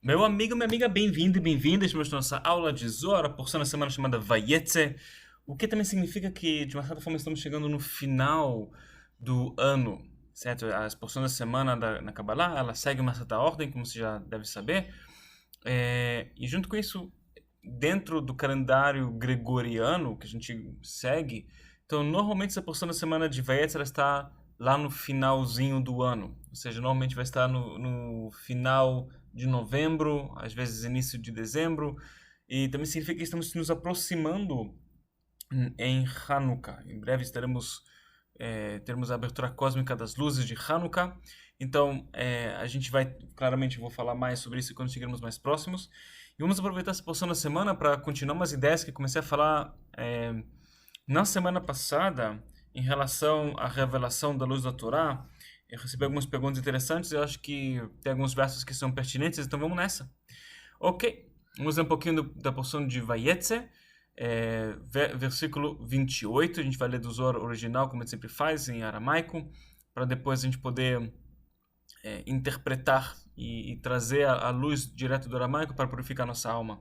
Meu amigo, minha amiga, bem-vindo e bem-vindas para nossa aula de Zohar, a porção da semana chamada Vayetze, o que também significa que, de uma certa forma, estamos chegando no final do ano, certo? As porções da semana na Kabbalah, ela segue uma certa ordem, como você já deve saber, e junto com isso, dentro do calendário gregoriano que a gente segue, então normalmente essa porção da semana de Vayetze, ela está lá no finalzinho do ano, ou seja, normalmente vai estar no final de novembro, às vezes início de dezembro, e também significa que estamos nos aproximando em Hanukkah. Em breve teremos a abertura cósmica das luzes de Hanukkah. Então, a gente vai, claramente, vou falar mais sobre isso quando chegarmos mais próximos. E vamos aproveitar essa porção da semana para continuar umas ideias que eu comecei a falar na semana passada em relação à revelação da luz da Torá. Eu recebi algumas perguntas interessantes, eu acho que tem alguns versos que são pertinentes, então vamos nessa. Ok, vamos ler um pouquinho da porção de Vayetze, versículo 28, a gente vai ler do Zohar original, como a gente sempre faz, em aramaico, para depois a gente poder interpretar e trazer a luz direto do aramaico para purificar nossa alma.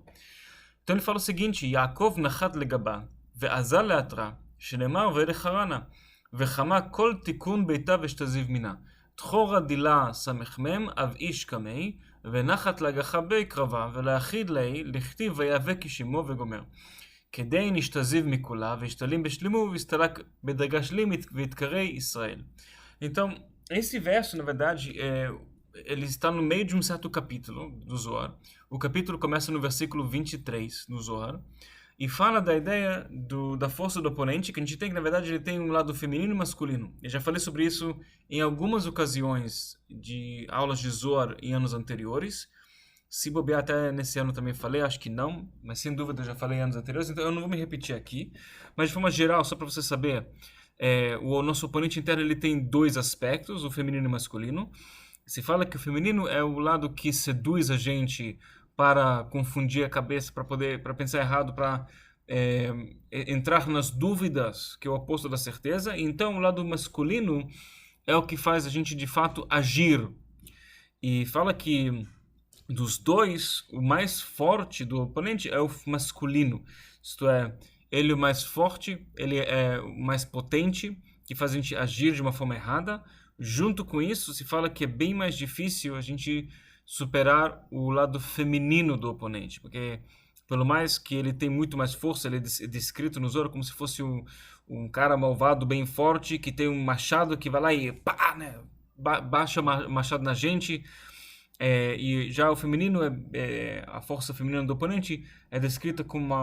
Então ele fala o seguinte: Yaakov nachat legaba, ve'azal le'atra, shenemar ve'lecharana, וחמה כל תיקון ביתה ושתזיב מינה. תחורה דילה סמ"ם, אב איש קמי, ונחת להגחה בי קרבה, ולהחיד לי, לכתיב ויאבק כשמו וגומר. כדי נשתזיב מכולה, והשתלים בשלימו, והסתלק בדרגה שלימית, ויתקרא ישראל. Então, esse verso, na verdade, ele está no meio de um certo capítulo do Zohar. O capítulo começa no versículo 23 do Zohar, e fala da ideia da força do oponente, que a gente tem que, na verdade, ele tem um lado feminino e masculino. Eu já falei sobre isso em algumas ocasiões de aulas de Zohar em anos anteriores. Se bobear até nesse ano também falei, acho que não, mas sem dúvida eu já falei em anos anteriores, então eu não vou me repetir aqui. Mas de forma geral, só para você saber, o nosso oponente interno ele tem dois aspectos, o feminino e o masculino. Se fala que o feminino é o lado que seduz a gente para confundir a cabeça, para pensar errado, para entrar nas dúvidas, que é o oposto da certeza. Então, o lado masculino é o que faz a gente, de fato, agir. E fala que, dos dois, o mais forte do oponente é o masculino. Isto é, ele é o mais forte, ele é o mais potente, que faz a gente agir de uma forma errada. Junto com isso, se fala que é bem mais difícil a gente superar o lado feminino do oponente, porque pelo mais que ele tem muito mais força, ele é descrito no Zohar como se fosse um cara malvado bem forte, que tem um machado que vai lá e pá, né, baixa o machado na gente. E já o feminino, a força feminina do oponente é descrita como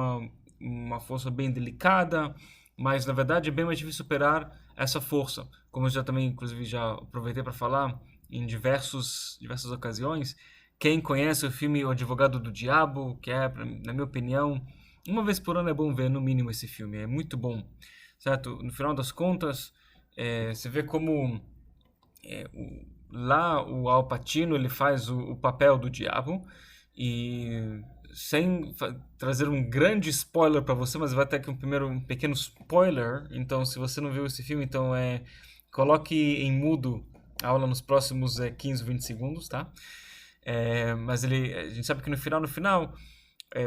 uma força bem delicada, mas na verdade é bem mais difícil superar essa força, como eu já também, inclusive, já aproveitei para falar em diversas ocasiões. Quem conhece o filme O Advogado do Diabo, que é, na minha opinião, uma vez por ano é bom ver no mínimo esse filme, é muito bom, certo? No final das contas, você vê como lá o Al Pacino ele faz o papel do diabo, e sem trazer um grande spoiler para você, mas vai ter aqui um pequeno spoiler. Então, se você não viu esse filme, então coloque em mudo a aula nos próximos 15, 20 segundos, tá? Mas a gente sabe que no final,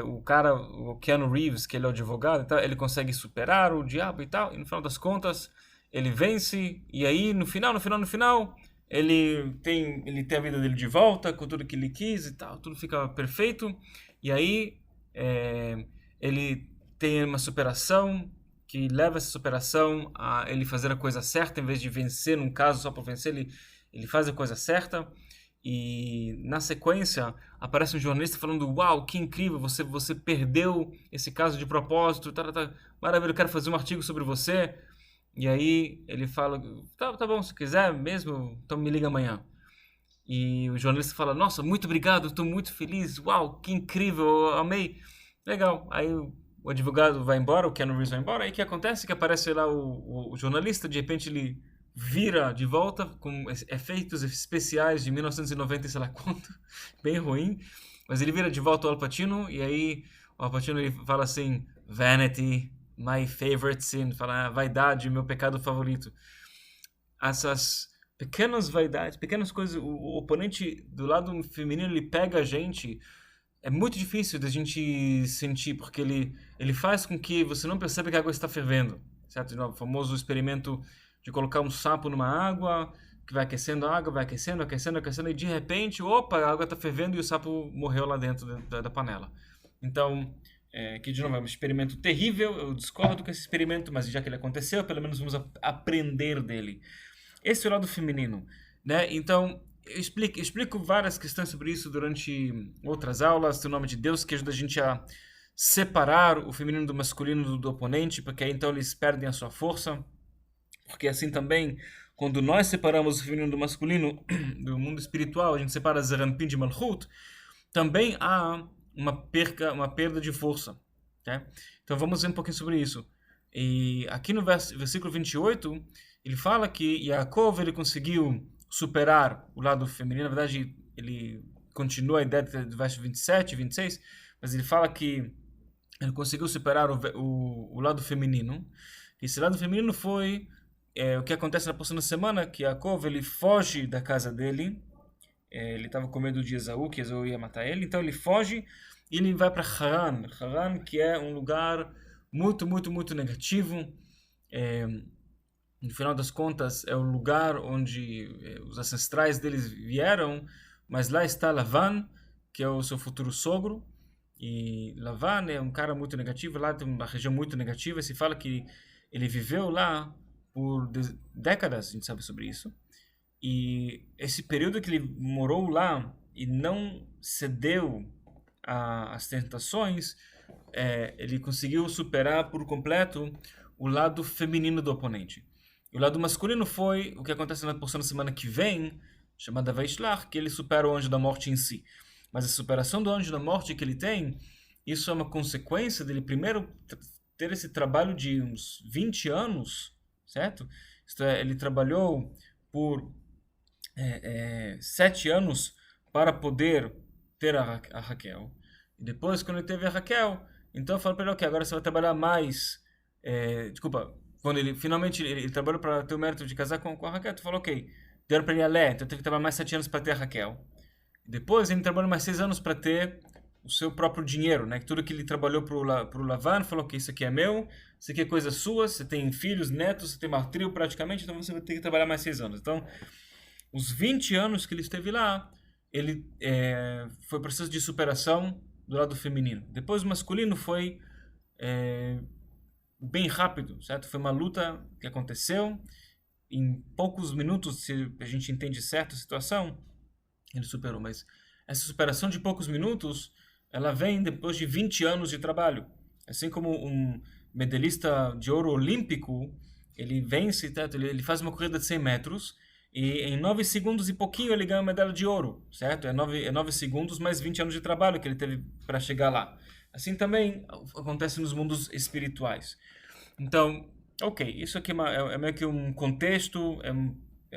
o Keanu Reeves, que ele é o advogado, tá? Ele consegue superar o diabo e tal, e no final das contas, ele vence, e aí no final, ele tem a vida dele de volta, com tudo que ele quis e tal, tudo fica perfeito, e aí ele tem uma superação, que leva essa superação a ele fazer a coisa certa, em vez de vencer num caso só para vencer, ele faz a coisa certa. E na sequência aparece um jornalista falando: uau, que incrível, você perdeu esse caso de propósito, maravilha, eu quero fazer um artigo sobre você. E aí ele fala: tá bom, se quiser mesmo, então me liga amanhã. E o jornalista fala: nossa, muito obrigado, estou muito feliz, uau, que incrível, eu amei. Legal. Aí o advogado vai embora, o Keanu Reeves vai embora, aí o que acontece? Que aparece lá o jornalista, de repente ele vira de volta com efeitos especiais de 1990 e sei lá quanto, bem ruim, mas ele vira de volta ao Al Pacino, e aí o Al Pacino ele fala assim: Vanity, my favorite sin, fala vaidade, meu pecado favorito. Essas pequenas vaidades, pequenas coisas. O oponente do lado feminino, ele pega a gente. É muito difícil da gente sentir, porque ele faz com que você não perceba que a água está fervendo, certo? De novo, o famoso experimento de colocar um sapo numa água, que vai aquecendo a água, vai aquecendo, aquecendo, aquecendo, e de repente, opa, a água está fervendo e o sapo morreu lá dentro da panela. Então, que de novo é um experimento terrível, eu discordo com esse experimento, mas já que ele aconteceu, pelo menos vamos aprender dele. Esse é o lado feminino, né? Então, eu explico várias questões sobre isso durante outras aulas, tem o nome de Deus que ajuda a gente a separar o feminino do masculino do oponente, porque aí então eles perdem a sua força, porque assim também, quando nós separamos o feminino do masculino do mundo espiritual, a gente separa Zerampin de Malchut, também há uma perda de força, tá? Então vamos ver um pouquinho sobre isso. E aqui no versículo 28, ele fala que Yaakov ele conseguiu superar o lado feminino. Na verdade, ele continua a ideia do verso 27, 26, mas ele fala que ele conseguiu superar o lado feminino. Esse lado feminino foi o que acontece na próxima semana, que Yaakov ele foge da casa dele. Ele estava com medo de Esaú, que Esaú ia matar ele, então ele foge e ele vai para Haran. Haran, que é um lugar muito, muito, muito negativo. No final das contas, é o lugar onde os ancestrais deles vieram, mas lá está Lavan, que é o seu futuro sogro. E Lavan é um cara muito negativo, lá tem uma região muito negativa. Se fala que ele viveu lá por décadas, a gente sabe sobre isso. E esse período que ele morou lá e não cedeu às tentações, ele conseguiu superar por completo o lado feminino do oponente. E o lado masculino foi o que acontece na porção da semana que vem, chamada Vaishlach, que ele supera o anjo da morte em si. Mas a superação do anjo da morte que ele tem, isso é uma consequência dele primeiro ter esse trabalho de uns 20 anos, certo? Isto é, ele trabalhou por 7 anos para poder ter a Raquel. E depois, quando ele teve a Raquel, então eu falo para ele, ok, agora você vai trabalhar mais. Desculpa, quando ele finalmente ele trabalhou para ter o mérito de casar com a Raquel, tu falou, ok, deram para ele a Lé, então teve que trabalhar mais 7 anos para ter a Raquel. Depois ele trabalhou mais 6 anos para ter o seu próprio dinheiro, né? Tudo que ele trabalhou para o Lavan, falou que isso aqui é meu, isso aqui é coisa sua, você tem filhos, netos, você tem uma trio praticamente, então você vai ter que trabalhar mais 6 anos. Então, os 20 anos que ele esteve lá, ele foi processo de superação do lado feminino. Depois o masculino foi bem rápido, certo? Foi uma luta que aconteceu em poucos minutos, se a gente entende certo a situação, ele superou. Mas essa superação de poucos minutos, ela vem depois de 20 anos de trabalho. Assim como um medalhista de ouro olímpico, ele vence, certo? Ele faz uma corrida de 100 metros e em 9 segundos e pouquinho ele ganha uma medalha de ouro, certo? É 9 segundos mais 20 anos de trabalho que ele teve para chegar lá. Assim também acontece nos mundos espirituais. Então, ok, isso aqui é meio que um contexto, é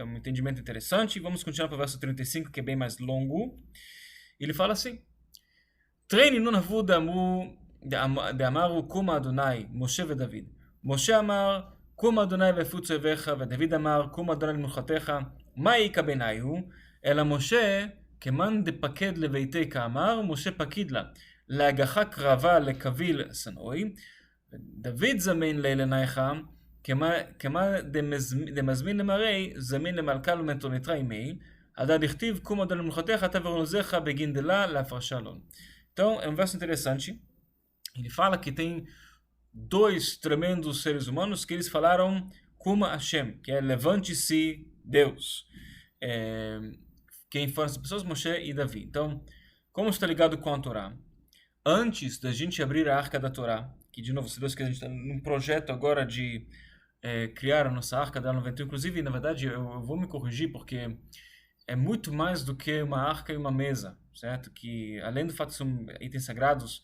um entendimento interessante. Vamos continuar para o verso 35, que é bem mais longo. Ele fala assim: Treine nun havu de'amaru kuma Adonai, Moshe ve David. Moshe amar, kuma Adonai ve'futzu evecha, ודוד אמר, קום אדוני למנוחתך, מה איכא בעיני הוא? אלא משה, כמאן דפקד לביתי כאמר, משה פקיד לה, להגחה קרבה לקביל שנואי, דוד זמין לעיניך, כמה דמזמין למראי, זמין למלכה ומתונתרה עמי, עדה דכתיב, קום אדוני למנוחתך, תעבר עוזיך בגין דלה, להפרשה לו. Então, é um verso interessante. Ele fala que tem dois tremendos seres humanos que eles falaram Kuma Hashem, que é levante-se Deus. Quem foram essas pessoas? Moshe e Davi. Então, como está ligado com a Torá? Antes da gente abrir a Arca da Torá, que de novo, se Deus quiser, a gente está num projeto agora de criar a nossa Arca da 91. Inclusive, na verdade, eu vou me corrigir porque é muito mais do que uma arca e uma mesa, certo? Que além do fato de são itens sagrados,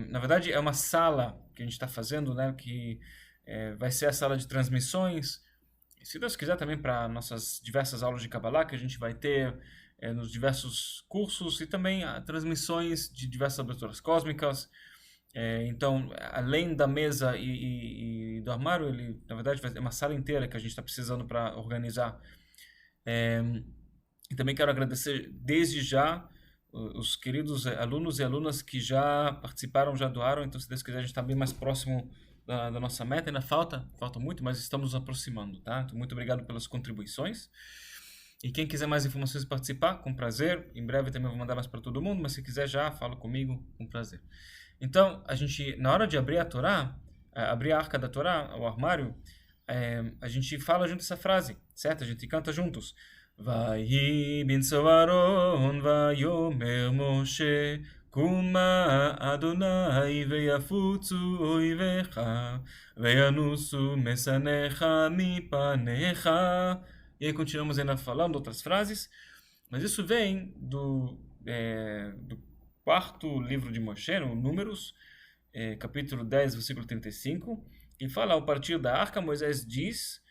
na verdade é uma sala que a gente está fazendo, né? Que vai ser a sala de transmissões. E, se Deus quiser também para nossas diversas aulas de Kabbalah que a gente vai ter nos diversos cursos e também transmissões de diversas aberturas cósmicas. Então, além da mesa e do armário, ele na verdade é uma sala inteira que a gente está precisando para organizar. E também quero agradecer desde já os queridos alunos e alunas que já participaram, já doaram. Então, se Deus quiser, a gente está bem mais próximo da nossa meta. Ainda falta muito, mas estamos nos aproximando, tá? Então, muito obrigado pelas contribuições. E quem quiser mais informações e participar, com prazer. Em breve também vou mandar mais para todo mundo, mas se quiser já, fala comigo, com prazer. Então, a gente, na hora de abrir a Torá, abrir a arca da Torá, o armário, a gente fala junto essa frase, certo? A gente canta juntos. Vayi binso Aaron vayomer Moshe Kuma Adonai veyafutzu oivecha veyanusu mesanecha mipanecha. E aí continuamos ainda falando outras frases, mas isso vem do quarto livro de Moshe, no Números, capítulo 10, versículo 35, e fala, a partir da arca, Moisés diz,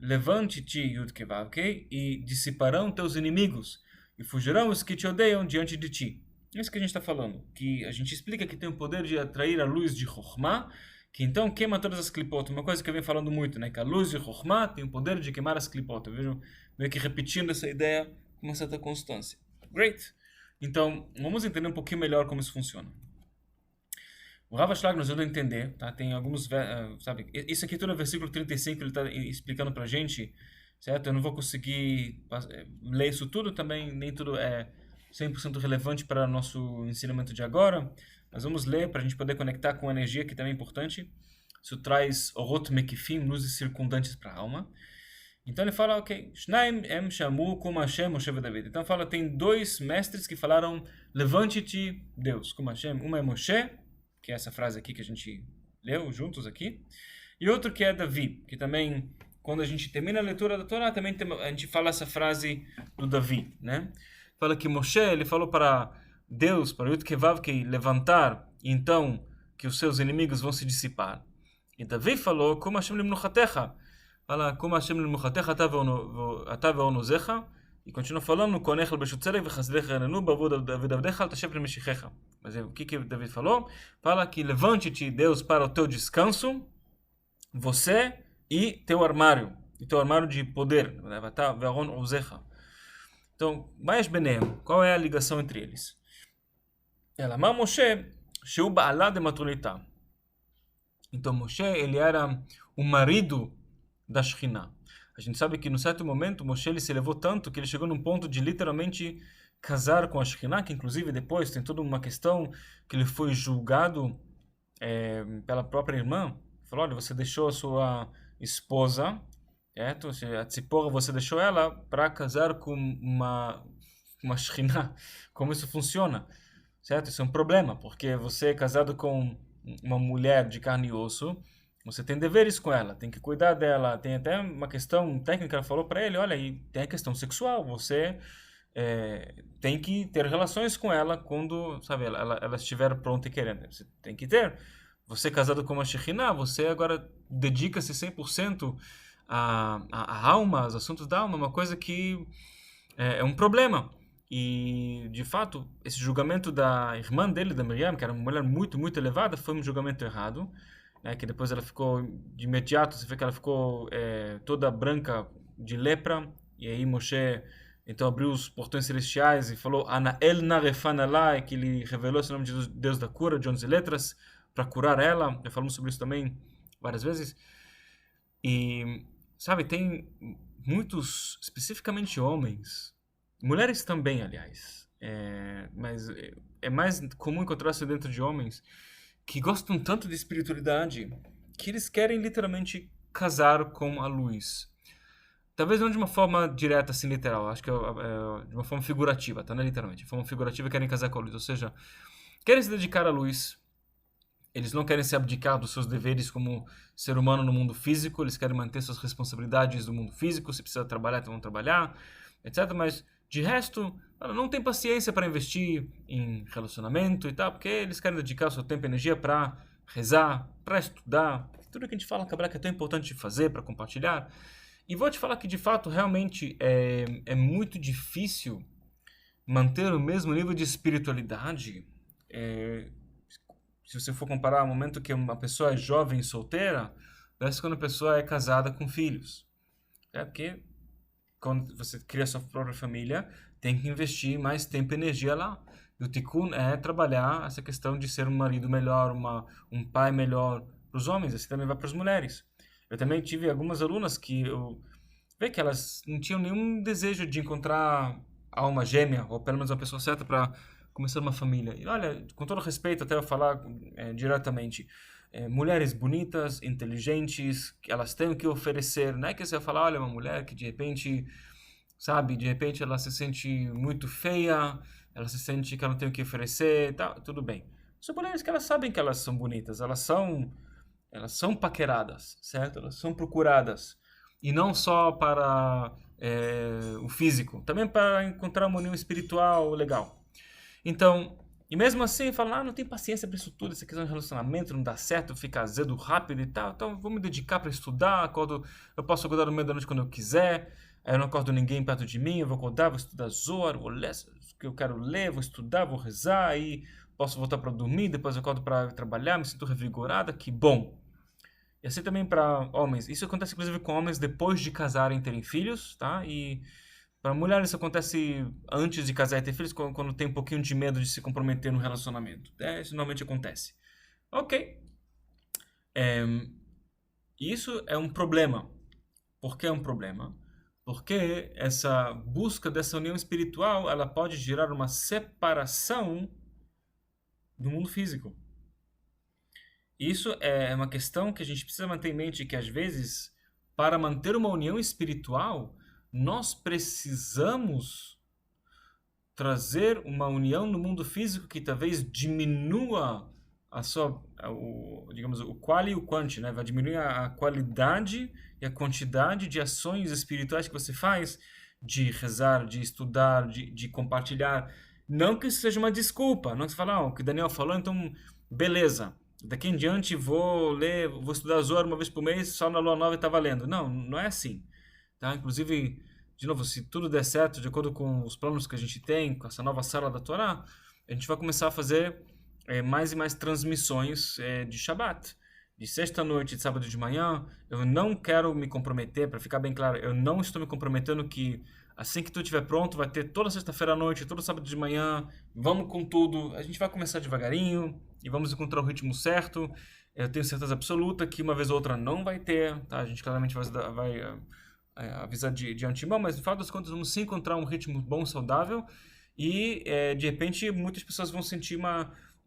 levante-te, Yud-Kevavkei, e dissiparão teus inimigos, e fugirão os que te odeiam diante de ti. É isso que a gente está falando, que a gente explica que tem o poder de atrair a luz de Chokhmah, que então queima todas as clipot. Uma coisa que eu venho falando muito, né? Que a luz de Chokhmah tem o poder de queimar as clipot. Eu vejo meio que repetindo essa ideia com uma certa constância. Great! Então, vamos entender um pouquinho melhor como isso funciona. O Rav Ashlag nos ajuda a entender, tá? Tem alguns, sabe? Isso aqui tudo é versículo 35, ele está explicando pra gente, certo? Eu não vou conseguir ler isso tudo também, nem tudo é 100% relevante para o nosso ensinamento de agora, mas vamos ler para a gente poder conectar com a energia, que também é importante. Isso traz orot mekifim, luzes circundantes para a alma. Então ele fala, ok, Shnaim em shamu kum Hashem Moshe David. Então fala, tem dois mestres que falaram, levante-te, Deus, kum Hashem. Uma é Moshe, que é essa frase aqui que a gente leu juntos aqui, e outro que é Davi, que também, quando a gente termina a leitura da Torá, também a gente fala essa frase do Davi, né? Fala que Moshe, ele falou para Deus, para Yud-Kevavkei, levantar, então que os seus inimigos vão se dissipar. E Davi falou, como Hashem limnuchatecha, fala, como Hashem limnuchatecha, ata ve'onozecha, e continua falando, konech al-beshutzelech v'chasdech renenu, bavud-avdecha al-tashev l'meshichecha. Mas o que Davi falou? Fala que levante-te, Deus, para o teu descanso, você e teu armário de poder, ve'aron ozecha. Então, mais benem, qual é a ligação entre eles? Ela amar Moshe, Sheu Ba'alá de Matronitá. Então, Moshe, ele era o marido da Shekhinah. A gente sabe que, no certo momento, Moshe ele se elevou tanto que ele chegou num ponto de, literalmente, casar com a Shekhinah, que, inclusive, depois tem toda uma questão que ele foi julgado pela própria irmã. Falou, olha, você deixou a sua esposa... Certo? A Tzipora, você deixou ela para casar com uma Shekhinah. Como isso funciona? Certo? Isso é um problema, porque você é casado com uma mulher de carne e osso, você tem deveres com ela, tem que cuidar dela, tem até uma questão técnica, ela falou para ele, olha, e tem a questão sexual, você tem que ter relações com ela quando, sabe, ela estiver pronta e querendo. Você tem que ter. Você é casado com uma Shekhinah, você agora dedica-se 100% a alma, aos assuntos da alma, uma coisa que é um problema. E, de fato, esse julgamento da irmã dele, da Miriam, que era uma mulher muito, muito elevada, foi um julgamento errado, né, que depois ela ficou, de imediato, você vê que ela ficou toda branca de lepra, e aí Moshe, então, abriu os portões celestiais e falou, Anael Narefanalá, que ele revelou esse nome de Deus da cura, de 11 letras, para curar ela. Já falamos sobre isso também várias vezes. E... sabe, tem muitos, especificamente homens, mulheres também, aliás, mas é mais comum encontrar isso dentro de homens, que gostam tanto de espiritualidade, que eles querem literalmente casar com a luz. Talvez não de uma forma direta, assim, literal, acho que de uma forma figurativa, tá? Não é literalmente, de forma figurativa querem casar com a luz, ou seja, querem se dedicar à luz. Eles não querem se abdicar dos seus deveres como ser humano no mundo físico, eles querem manter suas responsabilidades no mundo físico, se precisa trabalhar, então vão trabalhar, etc. Mas, de resto, não tem paciência para investir em relacionamento e tal, porque eles querem dedicar o seu tempo e energia para rezar, para estudar, tudo que a gente fala na Kabbalah que é tão importante de fazer, para compartilhar. E vou te falar que, de fato, realmente é muito difícil manter o mesmo nível de espiritualidade. Se você for comparar o momento que uma pessoa é jovem e solteira, versus quando a pessoa é casada com filhos. Porque quando você cria sua própria família, tem que investir mais tempo e energia lá. E o tikkun é trabalhar essa questão de ser um marido melhor, um pai melhor para os homens, assim também vai para as mulheres. Eu também tive algumas alunas que eu vi que elas não tinham nenhum desejo de encontrar a alma gêmea, ou pelo menos uma pessoa certa para começar uma família. E olha, com todo respeito, até eu falar diretamente, mulheres bonitas, inteligentes, que elas têm o que oferecer. Não é que você vai falar, olha, uma mulher que de repente, sabe, de repente ela se sente muito feia, ela se sente que ela não tem o que oferecer, tá, tudo bem. São mulheres que elas sabem que elas são bonitas, elas são paqueradas, certo? Elas são procuradas. E não só para o físico, também para encontrar uma união espiritual legal. Então, e mesmo assim, falam, não tenho paciência para isso tudo, essa questão de relacionamento não dá certo, fica azedo rápido e tal, então vou me dedicar para estudar, eu posso acordar no meio da noite quando eu quiser, aí eu não acordo ninguém perto de mim, eu vou acordar, vou estudar Zohar, vou ler o que eu quero ler, vou estudar, vou rezar, aí posso voltar para dormir, depois eu acordo para trabalhar, me sinto revigorada, que bom. E assim também para homens. Isso acontece inclusive com homens depois de casarem e terem filhos, tá? E para mulheres isso acontece antes de casar e ter filhos, quando tem um pouquinho de medo de se comprometer no relacionamento. Isso normalmente acontece. Ok. Isso é um problema. Por que é um problema? Porque essa busca dessa união espiritual, ela pode gerar uma separação do mundo físico. Isso é uma questão que a gente precisa manter em mente, que às vezes, para manter uma união espiritual, nós precisamos trazer uma união no mundo físico que talvez diminua digamos, o qual e o quanti, né? Vai diminuir a qualidade e a quantidade de ações espirituais que você faz, de rezar, de estudar, de compartilhar. Não que isso seja uma desculpa, não que você fala, o que o Daniel falou, então beleza. Daqui em diante vou ler, vou estudar Zohar uma vez por mês, só na lua nova está valendo. Não, não é assim. Tá? Inclusive, de novo, se tudo der certo, de acordo com os planos que a gente tem, com essa nova sala da Torá, a gente vai começar a fazer mais e mais transmissões de Shabbat. De sexta-noite, de sábado de manhã. Eu não quero me comprometer, para ficar bem claro, eu não estou me comprometendo que assim que tudo estiver pronto, vai ter toda sexta-feira à noite, todo sábado de manhã, vamos com tudo. A gente vai começar devagarinho e vamos encontrar o ritmo certo. Eu tenho certeza absoluta que uma vez ou outra não vai ter, tá? A gente claramente vai avisar de antemão, mas no final das contas vamos sim encontrar um ritmo bom, saudável e de repente muitas pessoas vão sentir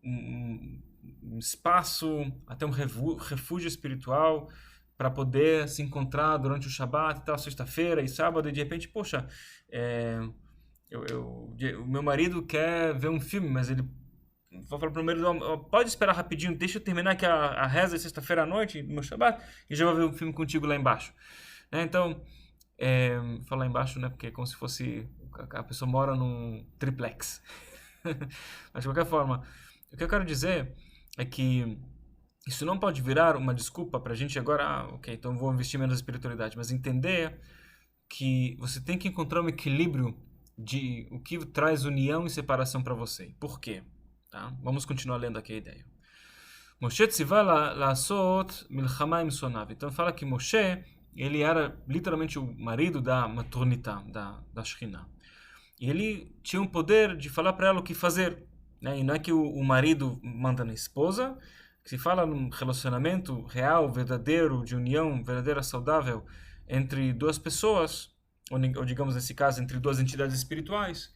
um espaço, até um refúgio espiritual para poder se encontrar durante o Shabat, tal, sexta-feira e sábado, e de repente, poxa, o meu marido quer ver um filme, mas ele vou falar pro meu marido, pode esperar rapidinho, deixa eu terminar aqui a reza de sexta-feira à noite, no meu Shabat, e já vou ver um filme contigo lá embaixo. Então, falar embaixo, né, porque é como se fosse, a pessoa mora num triplex. Mas de qualquer forma, o que eu quero dizer é que isso não pode virar uma desculpa pra gente agora, ok, então vou investir menos na espiritualidade, mas entender que você tem que encontrar um equilíbrio de o que traz união e separação para você. Por quê? Tá? Vamos continuar lendo aqui a ideia. Moshe tzivá la'asot milchama im sonav. Então fala que Moshe, ele era literalmente o marido da maternitá, da Shekhinah. E ele tinha um poder de falar para ela o que fazer. Né? E não é que o marido manda na esposa, que se fala num relacionamento real, verdadeiro, de união verdadeira, saudável, entre duas pessoas, ou digamos nesse caso, entre duas entidades espirituais,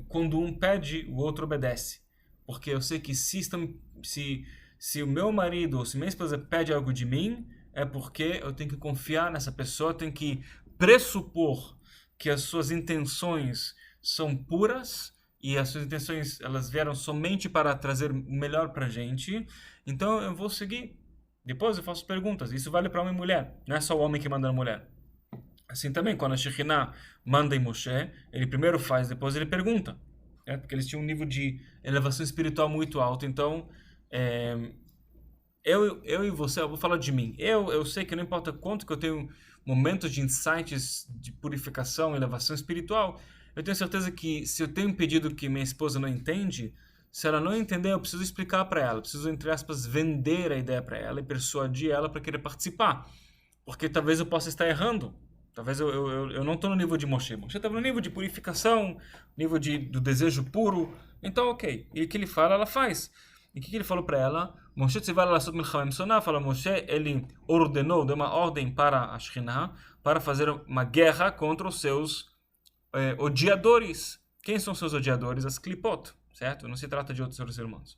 quando um pede, o outro obedece. Porque eu sei que se o meu marido ou se minha esposa pede algo de mim, é porque eu tenho que confiar nessa pessoa, eu tenho que pressupor que as suas intenções são puras e as suas intenções elas vieram somente para trazer o melhor para a gente, então eu vou seguir. Depois eu faço perguntas. Isso vale para homem e mulher, não é só o homem que manda na mulher. Assim também, quando a Shekhinah manda em Moshe, ele primeiro faz, depois ele pergunta. Porque eles tinham um nível de elevação espiritual muito alto. Então, eu e você, eu vou falar de mim. Eu sei que não importa quanto que eu tenho momentos de insights de purificação, elevação espiritual, eu tenho certeza que se eu tenho um pedido que minha esposa não entende, se ela não entender, eu preciso explicar para ela, eu preciso, entre aspas, vender a ideia para ela e persuadir ela para querer participar. Porque talvez eu possa estar errando. Talvez eu não estou no nível de Moshe. Moshe estava no nível de purificação, nível do desejo puro. Então, ok. E o que ele fala, ela faz. E o que ele falou para ela? Moshe tzivá לעשות מלחמה עם שונא. Fala, Moshe, ele ordenou, deu uma ordem para a Shekhinah, para fazer uma guerra contra os seus odiadores. Quem são seus odiadores? As klipot, certo? Não se trata de outros seres humanos.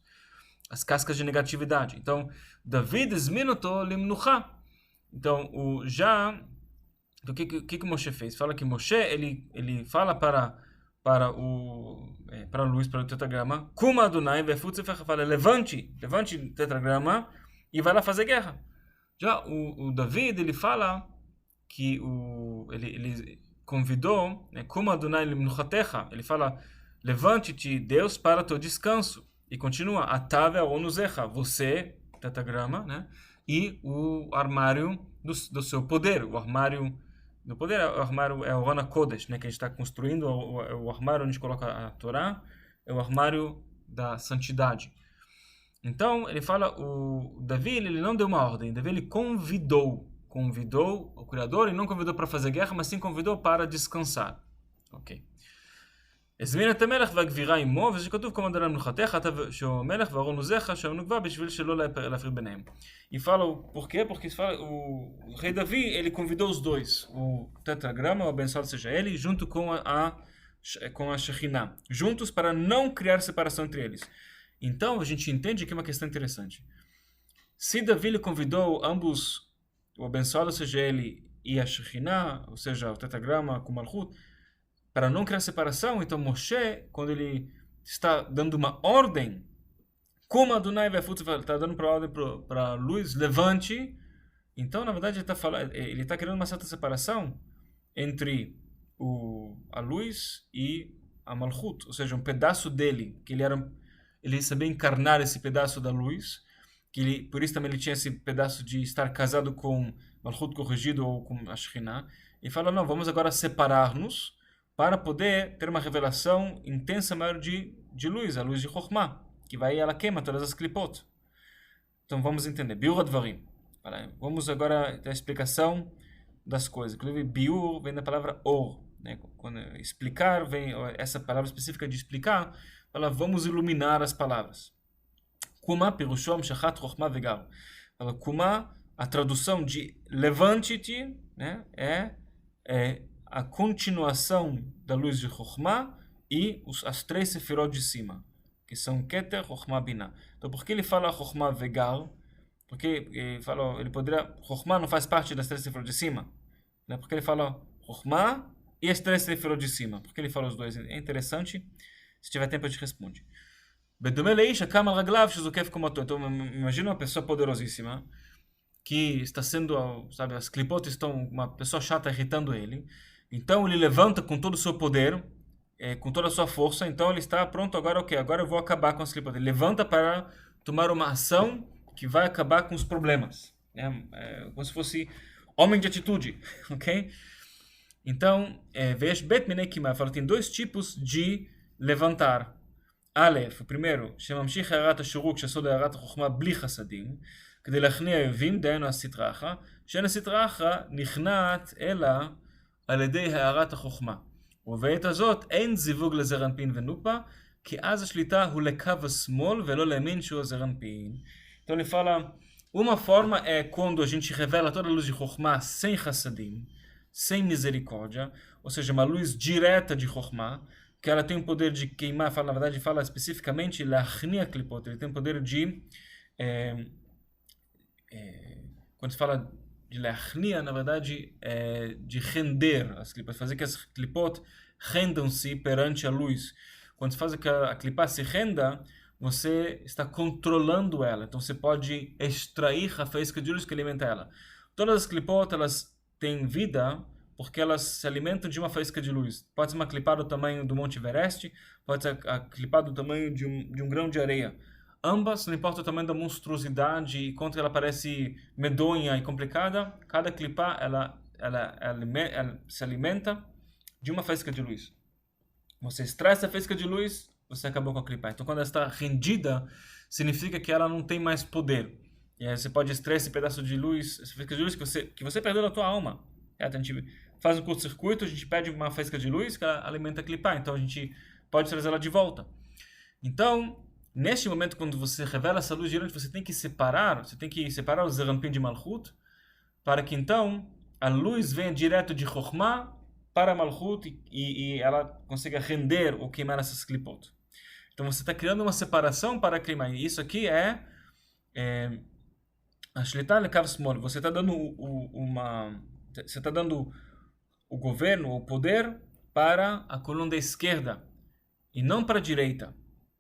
As cascas de negatividade. Então, David esminoto limnucha. Então, o que Moshe fez? Fala que Moshe, ele fala para Luís, para o tetragrama, Kuma Adonai vefutze fala, levante o tetragrama e vai lá fazer guerra. Já o David, ele fala que ele convidou, né, Kuma Adonai limnuchatecha, ele fala, levante-te, Deus, para teu descanso. E continua, Atave onuzecha, você, tetragrama, né, e o armário do seu poder, o armário do poder. O armário é o Rona Kodesh, né, que a gente está construindo, o armário onde a gente coloca a Torá, é o armário da santidade. Então, ele fala, o Davi, ele não deu uma ordem, Davi, ele convidou o Criador, e não convidou para fazer guerra, mas sim convidou para descansar. Ok. הזמין את המלך והגבירה עמו, וזה שכתוב כמו דלם מנוחתך, אתה שהמלך ואהרון עוזיך, שהיו נגבה בשביל שלא להפריד ביניהם. E fala por quê? Porque o rei Davi, ele convidou os dois, o tetragrama, o abençoado seja ele, junto com a Shekhinah, juntos para não criar separação entre eles. Então, a gente entende aqui uma questão interessante. Se Davi ele convidou ambos, o abençoado seja ele e a Shekhinah, ou seja, o tetragrama com Malchut, para não criar separação, então Moshe, quando ele está dando uma ordem, como Adonai está dando para ordem para Luís, levante, então na verdade ele está criando uma certa separação entre a Luís e a Malchut, ou seja, um pedaço dele, que ele sabia encarnar esse pedaço da Luís, por isso também ele tinha esse pedaço de estar casado com Malchut corrigido ou com a Shekhinah, e fala, não, vamos agora separar-nos, para poder ter uma revelação intensa maior de luz, a luz de Chokhmah, que vai e ela queima todas as klipot. Então vamos entender. Biur advarim. Vamos agora ter a explicação das coisas. Inclusive, biur vem da palavra or. Né? Quando explicar, vem essa palavra específica de explicar, fala, vamos iluminar as palavras. Kuma pirushom shachat chokhmah vegar. Kuma, a tradução de levante-te, né? é a continuação da luz de Chokhmah e as três sefirot de cima, que são Keter, Chokhmah, Binah. Então, por que ele fala Chokhmah Vegar? Porque ele poderia... Chokhmah não faz parte das três sefirot de cima. Né? Porque ele fala Chokhmah e as três sefirot de cima. Por que ele fala os dois? É interessante. Se tiver tempo, eu te responde. בדומה לאיש הקם על רגליו שזוקף קומתו. Então, imagina uma pessoa poderosíssima que está sendo, sabe, as clipotes estão, uma pessoa chata irritando ele. Então ele levanta com todo o seu poder, com toda a sua força. Então ele está pronto agora, ok, agora eu vou acabar com as clipotes. Ele levanta para tomar uma ação que vai acabar com os problemas. Como se fosse homem de atitude, ok? Então, veja, Bet Minei Kimah, fala, tem dois tipos de levantar. Aleph, o primeiro, שממשיך הערת השירוק שסוד הערת החוכמה בלי חסדים, כדי להכניע אויבים, דהיינו הסטרא אחרא, שאין הסטרא אחרא נכנעת אלא על ידי הערת החוכמה. ובעת הזאת אין זיווג לזעיר אנפין ונוקבה, כי אז השליטה הוא לקו השמאל ולא לימין שהוא זעיר אנפין. Então ele fala, uma forma é quando a gente revela toda a luz de Chokhmah sem Hassadim, sem misericórdia, ou seja, uma luz direta de Chokhmah, que ela tem o poder de queimar, na verdade fala especificamente Lachnia Klipot, ele tem o poder de quando se fala de Lachnia, na verdade de render as clipot, fazer que as clipot rendam-se perante a luz. Quando se faz que a clipá se renda, você está controlando ela, então você pode extrair a faísca de luz que alimenta ela. Todas as clipot, elas têm vida porque elas se alimentam de uma faísca de luz. Pode ser uma clipá do tamanho do Monte Everest, pode ser a clipá do tamanho de um grão de areia. Ambas, não importa o tamanho da monstruosidade e quanto ela parece medonha e complicada, cada clipá ela se alimenta de uma faísca de luz. Você extrai essa faísca de luz, você acabou com a clipá. Então, quando ela está rendida, significa que ela não tem mais poder. E aí você pode extrair esse pedaço de luz, essa faísca de luz que você perdeu da tua alma. A gente faz um curto-circuito, a gente pede uma faísca de luz que ela alimenta a clipá, então a gente pode trazer ela de volta. Então, neste momento, quando você revela essa luz gigante, você tem que separar o Zeranpin de Malchut, para que então a luz venha direto de Chokhmah para Malchut e ela consiga render ou queimar essas clipot. Então você está criando uma separação para queimar. E isso aqui é a Shlita Lekav Smol. Você está dando o governo, o poder para a coluna da esquerda e não para a direita.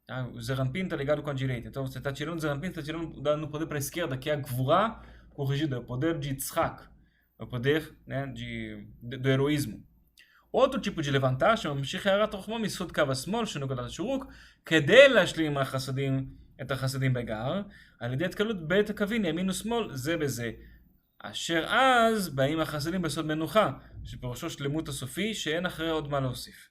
Tá? O Zeranpin está ligado com a direita. Então você está tirando o Zeranpin, está dando o poder para a esquerda, que é a Gvurah corrigida, o poder de Tzchak, o poder, né, do heroísmo. outro tipo de levantar, chama ממשיך הערת רוחמו מסוד קו השמאל של נקודת השורוק, כדי להשלים את החסדים בגר, על ידי התקלות בית הקווים ימין ושמאל זה בזה. אשר אז באים החסדים בסוד מנוחה, שפירושו שלמות הסופי, שאין אחרי עוד מה להוסיף.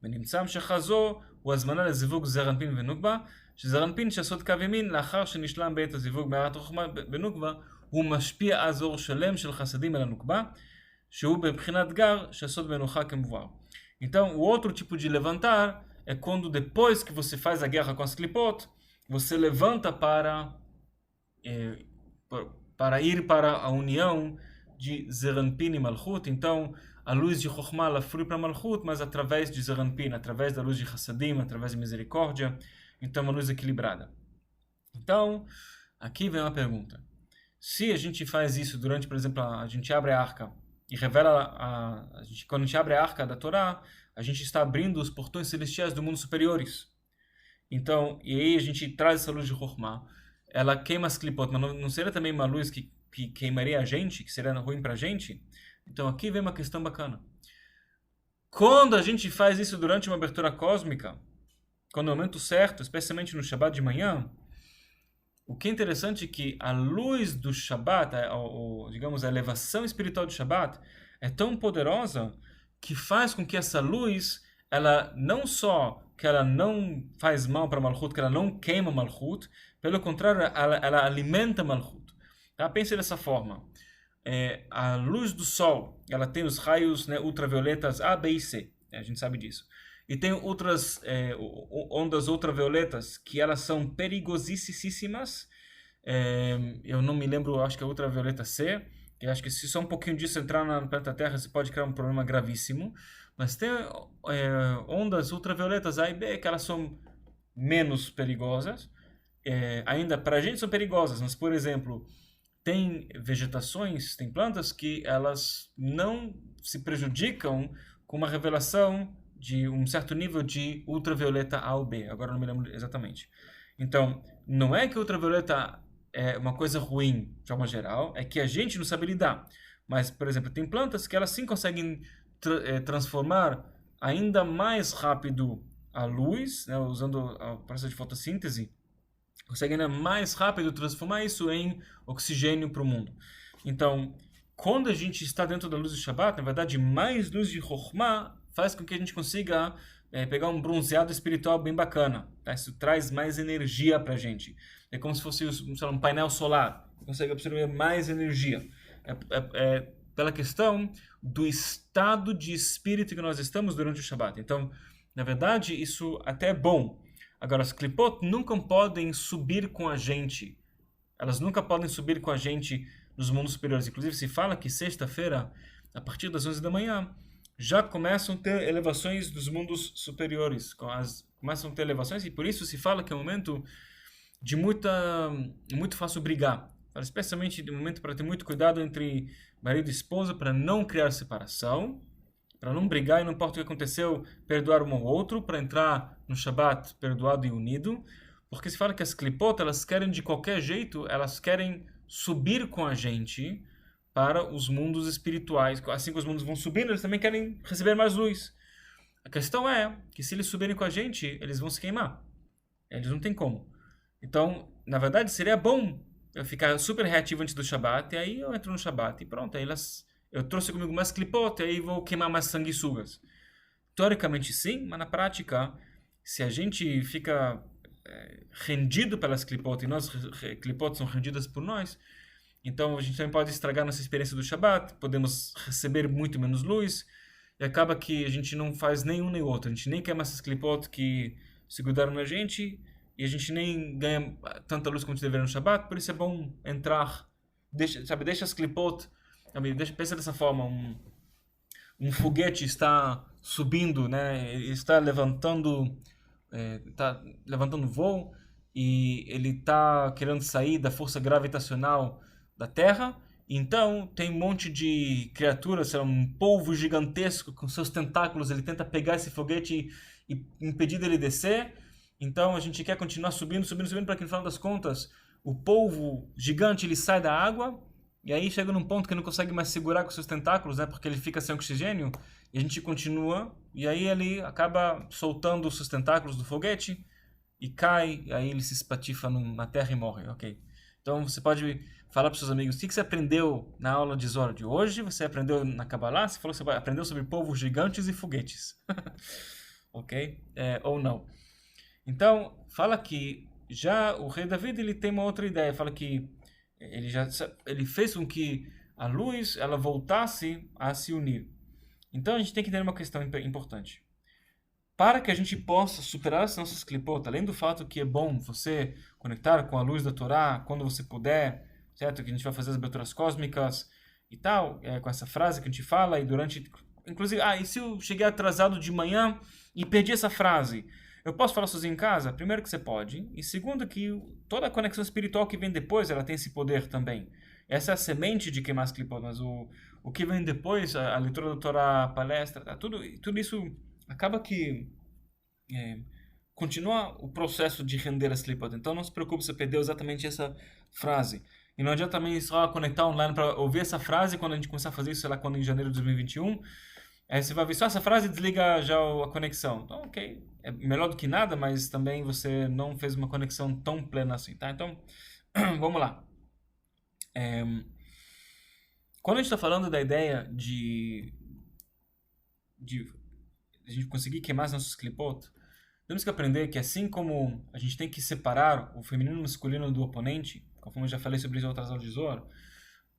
ונמצא המשכה זו הוא הזמנה לזיווג זרנפין ונוקבה, שזרנפין שעשות קו ימין לאחר שנשלם בעת הזיווג בהערת רוחמה בנוקבה, הוא משפיע אז אור שלם של חסדים על הנוקבה, שהוא בבחינת גר שעשות מנוחה כמבואר. Então, o outro tipo de levantar é quando depois que você faz a guerra com as clipot, você levanta para ir para a união de Zeranpin e Malchut. Então, a luz de Chokhmah ela flui para Malchut, mas através de Zeranpin, através da luz de Hassadim, através de misericórdia. Então, uma luz equilibrada. Então, aqui vem uma pergunta. Se a gente faz isso durante, por exemplo, a gente abre a arca e revela quando a gente abre a arca da Torá, a gente está abrindo os portões celestiais do mundo superiores. Então, e aí a gente traz essa luz de Chokhmah, ela queima as clipot, mas não seria também uma luz que queimaria a gente, que seria ruim pra gente? Então aqui vem uma questão bacana. Quando a gente faz isso durante uma abertura cósmica, quando é o momento certo, especialmente no Shabbat de manhã, o que é interessante é que a luz do Shabbat, digamos, a elevação espiritual do Shabbat, é tão poderosa que faz com que essa luz, ela não só que ela não faz mal para Malchut, que ela não queima Malchut, pelo contrário, ela alimenta Malchut. Tá? Pense dessa forma. A luz do Sol, ela tem os raios, né, ultravioletas A, B e C. A gente sabe disso. E tem outras ondas ultravioletas que elas são perigosíssimas. Eu não me lembro, acho que é ultravioleta C. Eu acho que se só um pouquinho disso entrar no planeta Terra, você pode criar um problema gravíssimo. Mas tem ondas ultravioletas A e B que elas são menos perigosas. Ainda para a gente são perigosas, mas, por exemplo, tem vegetações, tem plantas que elas não se prejudicam com uma revelação de um certo nível de ultravioleta A ou B. Agora não me lembro exatamente. Então, não é que ultravioleta é uma coisa ruim, de forma geral, é que a gente não sabe lidar. Mas, por exemplo, tem plantas que elas sim conseguem transformar ainda mais rápido a luz, né, usando o processo de fotossíntese, conseguem ainda mais rápido transformar isso em oxigênio para o mundo. Então, quando a gente está dentro da luz do Shabbat, na verdade, mais luz de Chokhmah faz com que a gente consiga pegar um bronzeado espiritual bem bacana. Tá? Isso traz mais energia para a gente. É como se fosse um painel solar. Você consegue absorver mais energia. Pela questão do estado de espírito que nós estamos durante o Shabbat. Então, na verdade, isso até é bom. Agora, as clipot nunca podem subir com a gente. Elas nunca podem subir com a gente nos mundos superiores. Inclusive, se fala que sexta-feira, a partir das 11 da manhã, já começam a ter elevações dos mundos superiores. Começam a ter elevações e por isso se fala que é um momento de muito fácil brigar. Especialmente um momento para ter muito cuidado entre marido e esposa, para não criar separação, para não brigar e não importa o que aconteceu, perdoar um ao outro, para entrar no Shabbat perdoado e unido. Porque se fala que as clipot, elas querem de qualquer jeito, elas querem subir com a gente para os mundos espirituais. Assim que os mundos vão subindo, eles também querem receber mais luz. A questão é que se eles subirem com a gente, eles vão se queimar. Eles não têm como. Então, na verdade, seria bom eu ficar super reativo antes do Shabbat, e aí eu entro no Shabbat e pronto. Aí eu trouxe comigo mais clipot, e aí vou queimar mais sanguessugas. Teoricamente sim, mas na prática, se a gente fica rendido pelas clipot, e nós clipot são rendidas por nós, Então a gente também pode estragar nossa experiência do Shabat, podemos receber muito menos luz, e acaba que a gente não faz nenhum nem outro. A gente nem queima essas clipot que se grudaram na gente, e a gente nem ganha tanta luz como a gente deveria no Shabat, por isso é bom entrar, deixa as clipot, pensa dessa forma, um foguete está subindo, né? Está levantando voo e ele está querendo sair da força gravitacional da Terra. Então tem um monte de criaturas, sei lá, um polvo gigantesco com seus tentáculos. Ele tenta pegar esse foguete e impedir dele descer. Então a gente quer continuar subindo, subindo, subindo para que no final das contas o polvo gigante ele sai da água. E aí chega num ponto que não consegue mais segurar com seus tentáculos, né? Porque ele fica sem oxigênio. E a gente continua. E aí ele acaba soltando os seus tentáculos do foguete. E cai. E aí ele se espatifa na terra e morre. Ok. Então você pode falar para os seus amigos. O que você aprendeu na aula de Zohar de hoje? Você aprendeu na Kabbalah? Você falou que você aprendeu sobre povos gigantes e foguetes. Ok? Ou não. Então, fala que já o rei David ele tem uma outra ideia. Fala que ele fez com que a luz ela voltasse a se unir. Então a gente tem que ter uma questão importante. Para que a gente possa superar as nossas clipot, além do fato que é bom você conectar com a luz da Torá quando você puder, certo? Que a gente vai fazer as aberturas cósmicas e tal, com essa frase que a gente fala e durante... Inclusive, e se eu cheguei atrasado de manhã e perdi essa frase? Eu posso falar sozinho em casa? Primeiro que você pode. E segundo que toda a conexão espiritual que vem depois, ela tem esse poder também. Essa é a semente de queimar as clipot, mas o que vem depois, a leitura da Torá, a palestra, tudo isso acaba que continua o processo de render as clipot. Então não se preocupe se você perdeu exatamente essa frase. E não adianta também só conectar online para ouvir essa frase quando a gente começar a fazer isso, sei lá, quando em janeiro de 2021. Aí você vai ver só essa frase e desliga já a conexão. Então, ok. É melhor do que nada, mas também você não fez uma conexão tão plena assim, tá? Então, vamos lá. Quando a gente está falando da ideia de a gente conseguir queimar os nossos clipot, temos que aprender que assim como a gente tem que separar o feminino e o masculino do oponente, conforme eu já falei sobre isso em outras aulas de Zohar,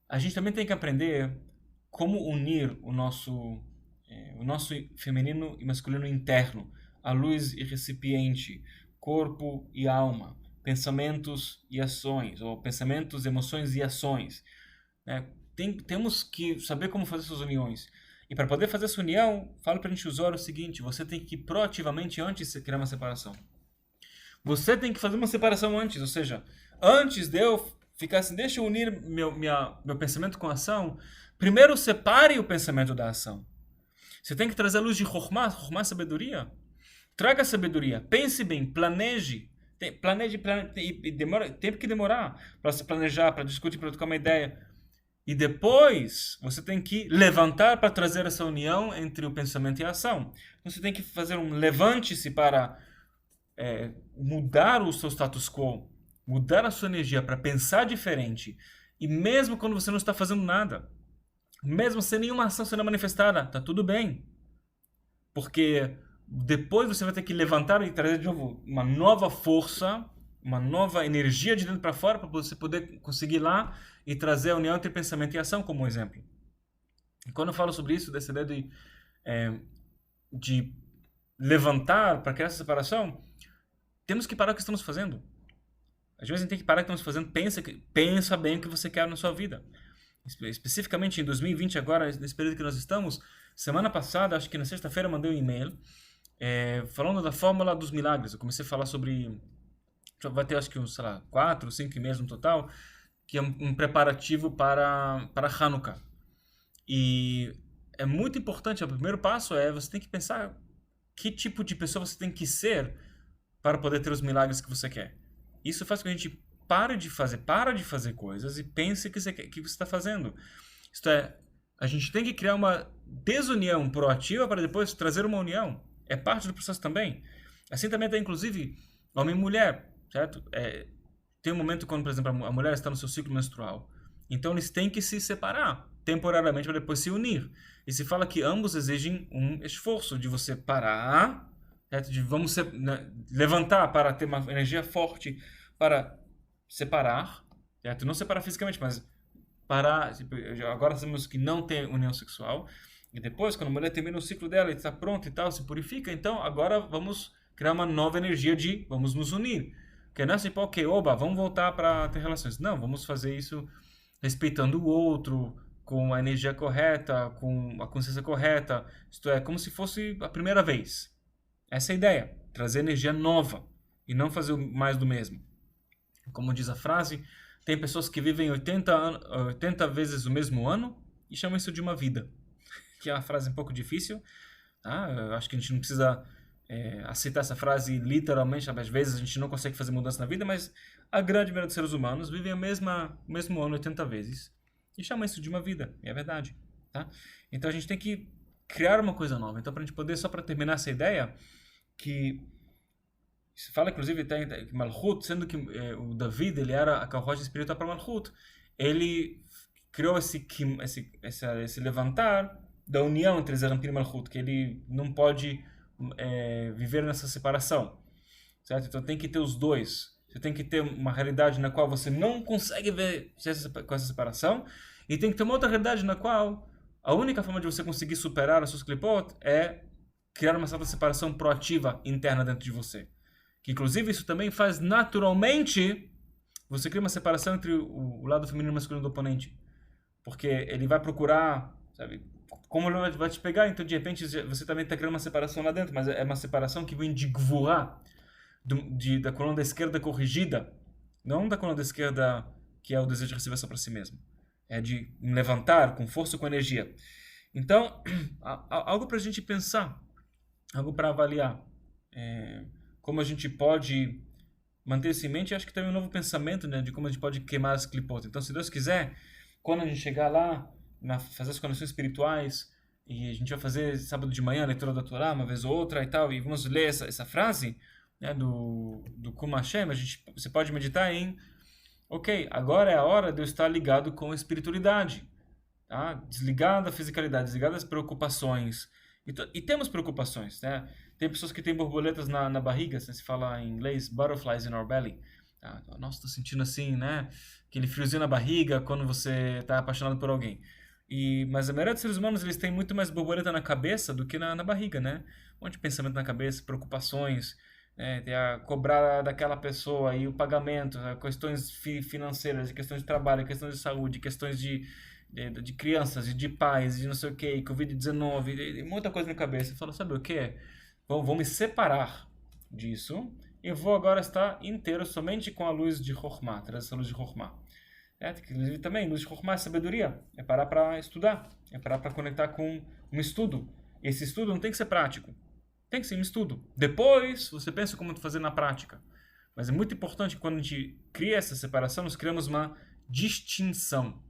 a gente também tem que aprender como unir o nosso feminino e masculino interno, a luz e recipiente, corpo e alma, pensamentos e ações, ou pensamentos, emoções e ações. Né? Temos que saber como fazer essas uniões. E para poder fazer essa união, falo para a gente usar o seguinte: você tem que proativamente antes criar uma separação. Você tem que fazer uma separação antes, ou seja, antes de eu ficar assim, deixa eu unir meu pensamento com a ação, primeiro separe o pensamento da ação. Você tem que trazer a luz de Chokhmah, sabedoria. Traga sabedoria, pense bem, planeje. Planeje e tem que demorar para se planejar, para discutir, para trocar uma ideia. E depois você tem que levantar para trazer essa união entre o pensamento e a ação. Então, você tem que fazer um levante-se para mudar o seu status quo, mudar a sua energia para pensar diferente. E mesmo quando você não está fazendo nada, mesmo sem nenhuma ação sendo manifestada, tá tudo bem. Porque depois você vai ter que levantar e trazer de novo uma nova força, uma nova energia de dentro para fora para você poder conseguir lá e trazer a união entre pensamento e ação como exemplo. E quando eu falo sobre isso, dessa ideia de levantar para criar essa separação, temos que parar o que estamos fazendo. Às vezes a gente tem que parar o que estamos fazendo, pensa bem o que você quer na sua vida. Especificamente em 2020 agora, nesse período que nós estamos, semana passada, acho que na sexta-feira, mandei um e-mail falando da fórmula dos milagres. Eu comecei a falar sobre... vai ter acho que uns, 4 ou 5 e-mails no total, que é um preparativo para Hanukkah. E é muito importante, o primeiro passo você tem que pensar que tipo de pessoa você tem que ser para poder ter os milagres que você quer. Isso faz com que a gente para de fazer coisas e pense que você está fazendo. Isto é, a gente tem que criar uma desunião proativa para depois trazer uma união. É parte do processo também. Assim também tem, inclusive, homem e mulher, certo? Tem um momento quando, por exemplo, a mulher está no seu ciclo menstrual. Então eles têm que se separar temporariamente para depois se unir. E se fala que ambos exigem um esforço de você parar, certo? De levantar para ter uma energia forte para separar, certo? Não separar fisicamente, mas parar, tipo, agora sabemos que não tem união sexual, e depois, quando a mulher termina o ciclo dela e está pronta e tal, se purifica, então agora vamos criar uma nova energia de vamos nos unir. Que não é assim, ok, oba, vamos voltar para ter relações. Não, vamos fazer isso respeitando o outro, com a energia correta, com a consciência correta. Isto é, como se fosse a primeira vez. Essa é a ideia, trazer energia nova e não fazer mais do mesmo. Como diz a frase, tem pessoas que vivem 80 vezes o mesmo ano e chamam isso de uma vida. Que é uma frase um pouco difícil. Tá? Eu acho que a gente não precisa aceitar essa frase literalmente. Às vezes a gente não consegue fazer mudança na vida, mas a grande maioria dos seres humanos vivem o mesmo ano 80 vezes e chamam isso de uma vida. E é verdade. Tá? Então a gente tem que criar uma coisa nova. Então, para a gente poder, só para terminar essa ideia, que se fala, inclusive, que Malchut, sendo que o David ele era a carruagem espiritual para Malchut, ele criou esse levantar da união entre Zerampin e Malchut, que ele não pode viver nessa separação, certo? Então tem que ter os dois. Você tem que ter uma realidade na qual você não consegue ver com essa separação, e tem que ter uma outra realidade na qual a única forma de você conseguir superar as suas klipot é criar uma certa separação proativa interna dentro de você. Que inclusive isso também faz naturalmente você cria uma separação entre o lado feminino e o masculino do oponente. Porque ele vai procurar, sabe, como ele vai te pegar, então de repente você também está criando uma separação lá dentro, mas é uma separação que vem de gvurá, da coluna da esquerda corrigida, não da coluna da esquerda que é o desejo de receber só para si mesmo. É de levantar com força, com energia. Então, algo para a gente pensar, algo para avaliar. Como a gente pode manter isso em mente, acho que também um novo pensamento, né, de como a gente pode queimar as clipotas. Então, se Deus quiser, quando a gente chegar lá, fazer as conexões espirituais, e a gente vai fazer sábado de manhã a leitura da Torá, uma vez ou outra e tal, e vamos ler essa frase, né, do Kum Hashem, você pode meditar em, ok, agora é a hora de eu estar ligado com a espiritualidade, tá? Desligado da fisicalidade, desligado das preocupações. E temos preocupações, né? Tem pessoas que têm borboletas na barriga, se fala em inglês, butterflies in our belly. Nossa, tô sentindo assim, né? Aquele friozinho na barriga quando você tá apaixonado por alguém. Mas a maioria dos seres humanos, eles têm muito mais borboleta na cabeça do que na barriga, né? Um monte de pensamento na cabeça, preocupações, né? Tem a cobrar daquela pessoa e o pagamento, questões financeiras, questões de trabalho, questões de saúde, questões de crianças e de pais, de não sei o que, Covid-19, e muita coisa na cabeça. Eu falo, sabe o que? Vou me separar disso e vou agora estar inteiro somente com a luz de Chokhmah, trazer essa luz de Chokhmah. Inclusive também, luz de Chokhmah é sabedoria, é parar para estudar, é parar para conectar com um estudo. Esse estudo não tem que ser prático, tem que ser um estudo. Depois você pensa como fazer na prática. Mas é muito importante que quando a gente cria essa separação, nós criamos uma distinção.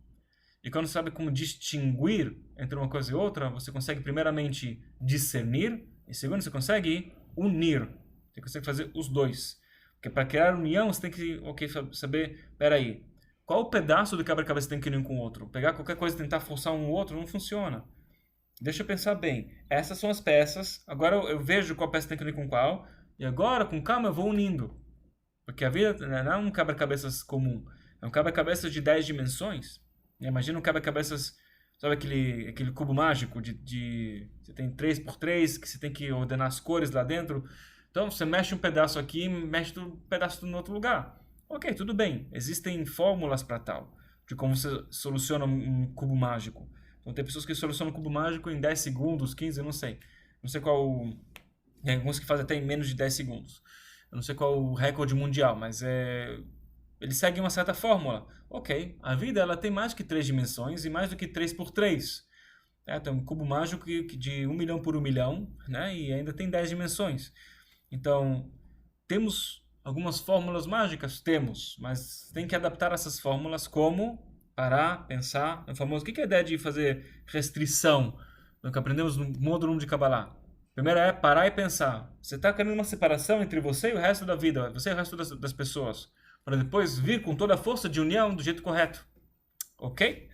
E quando você sabe como distinguir entre uma coisa e outra, você consegue primeiramente discernir, e segundo, você consegue unir. Você consegue fazer os dois. Porque para criar união, você tem que saber, peraí, qual pedaço do quebra-cabeça tem que unir com o outro? Pegar qualquer coisa e tentar forçar um outro não funciona. Deixa eu pensar bem. Essas são as peças. Agora eu vejo qual peça tem que unir com qual. E agora, com calma, eu vou unindo. Porque a vida não é um quebra-cabeças comum. É um quebra-cabeças de 10 dimensões. Imagina um quebra-cabeças, sabe aquele cubo mágico você tem 3x3, que você tem que ordenar as cores lá dentro. Então você mexe um pedaço aqui, mexe um pedaço no outro lugar. Ok, tudo bem. Existem fórmulas para tal, de como você soluciona um cubo mágico. Então tem pessoas que solucionam um cubo mágico em 10 segundos, 15, eu não sei. Não sei qual... Tem alguns que fazem até em menos de 10 segundos. Eu não sei qual o recorde mundial, mas eles seguem uma certa fórmula. Ok, a vida ela tem mais que 3 dimensões e mais do que 3x3. Tem um cubo mágico de 1 milhão por 1 milhão, né? E ainda tem 10 dimensões. Então, temos algumas fórmulas mágicas? Temos, mas tem que adaptar essas fórmulas como parar, pensar. O famoso, o que é a ideia de fazer restrição? No que aprendemos no módulo 1 de Kabbalah. Primeiro é parar e pensar. Você está querendo uma separação entre você e o resto da vida, você e o resto das pessoas, para depois vir com toda a força de união do jeito correto. Ok?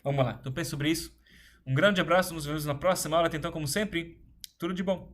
Vamos lá. Então pense sobre isso. Um grande abraço, nos vemos na próxima aula. Então, como sempre, tudo de bom.